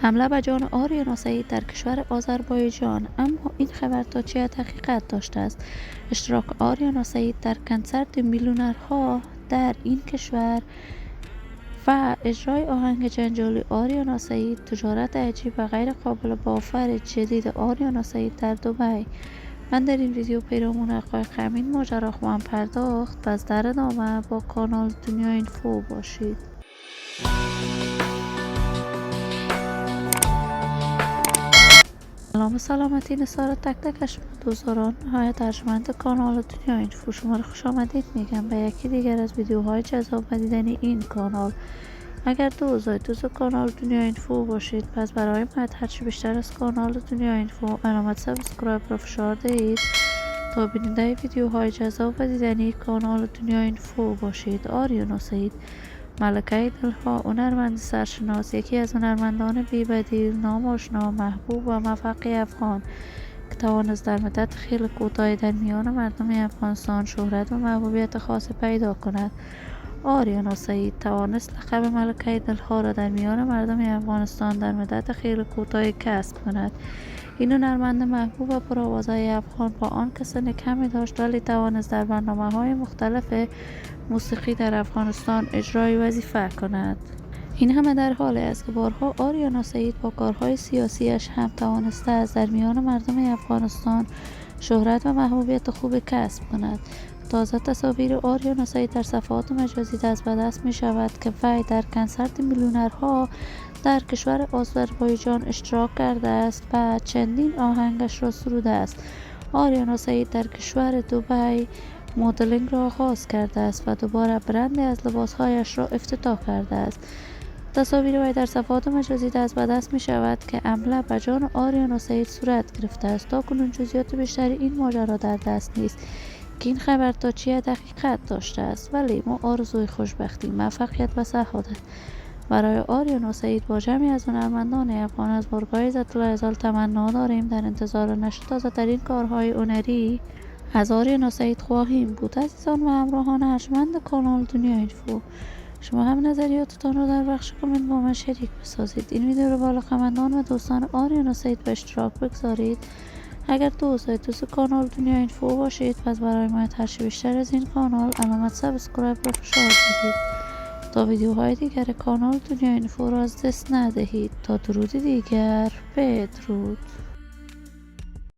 حمله به جان آریانا سعید در کشور آذربایجان. اما این خبر تا چه حد حقیقت داشته است؟ اشتراک آریانا سعید در کنسرت میلیونرها در این کشور و اجرای آهنگ جنجالی آریانا سعید، تجارت عجیب و غیر قابل باور جدید آریانا سعید در دبی. من در این ویدیو پیرامون حقایق همین ماجرا خواهم پرداخت. پس در ادامه با کانال دنیا اینفو باشید. سلام سلامتی نثار تک تک شما دوستان های ارجمند کانال دنیا اینفو، شما رو خوش آمدید میگم به یکی دیگر از ویدیوهای جذاب و دیدنی این کانال. اگر دوست کانال دنیا اینفو باشید، پس برای من هرچی بیشتر از کانال دنیا اینفو علامت سابسکرایب را فشار دهید تا بیننده ویدیوهای جذاب و دیدنی کانال دنیا اینفو باشید. آریانا سعید، ملکه دلها، هنرمند سرشناس، یکی از هنرمندان بی‌بدیل، نام‌آشنا، محبوب و موفق افغان که توانست در مدت خیلی کوتاهی در میان مردم افغانستان شهرت و محبوبیت خاص پیدا کند. آریانا سعید توانست لقب ملکه دلها را در میان مردم افغانستان در مدت خیلی کوتاهی کسب کند. این هنرمند محبوب و پرآوازه افغان با آنکه سن کمی داشت ولی توانست در برنامه‌های مختلف موسیقی در افغانستان اجرای وظیفه کند. این همه در حالی است که بارها آریانا سعید با کارهای سیاسیش هم توانسته است در میان مردم افغانستان شهرت و محبوبیت خوب کسب کند. تازه تصاویر آریانا سعید در صفحات مجازی دست به دست می شود که وی در کنسرت میلیونرها در کشور آذربایجان اشتراک کرده است و چندین آهنگش را سروده است. آریانا سعید در کشور دبی مدلینگ را آغاز کرده است و دوباره برندی از لباسهایش را افتتاح کرده است. تصاویر وی در صفحات مجازی دست به دست می شود که حمله به جان آریانا سعید صورت گرفته است. تا کنون جزئیات بیشتری این ماجرا در دست نیست که این خبر تا چه حقیقت داشته است، ولی ما آرزوی خوشبختی، موفقیت و سعادت برای آریانا سعید با جمعی از هنرمندان افغان از بارگاه عزت العزال تمنا داریم. در انتظار نشر تازه‌ترین کارهای هنری از آریانا سعید خواهیم بود. عزیزان و همراهان ارجمند کانال دنیا اینفو، شما هم نظریاتتان را در بخش کامنت با من شریک بسازید. این ویدیو را با علاقه‌مندان و دوستان آریانا سعید به اشتراک بگذارید. اگر دوست کانال دنیا اینفو باشید، پس برای ما هرچی بیشتر از این کانال علامت سابسکرایب را فشار بدید تا ویدیوهای دیگر کانال دنیا اینفو را از دست ندهید. تا درودی دیگر، بدرود.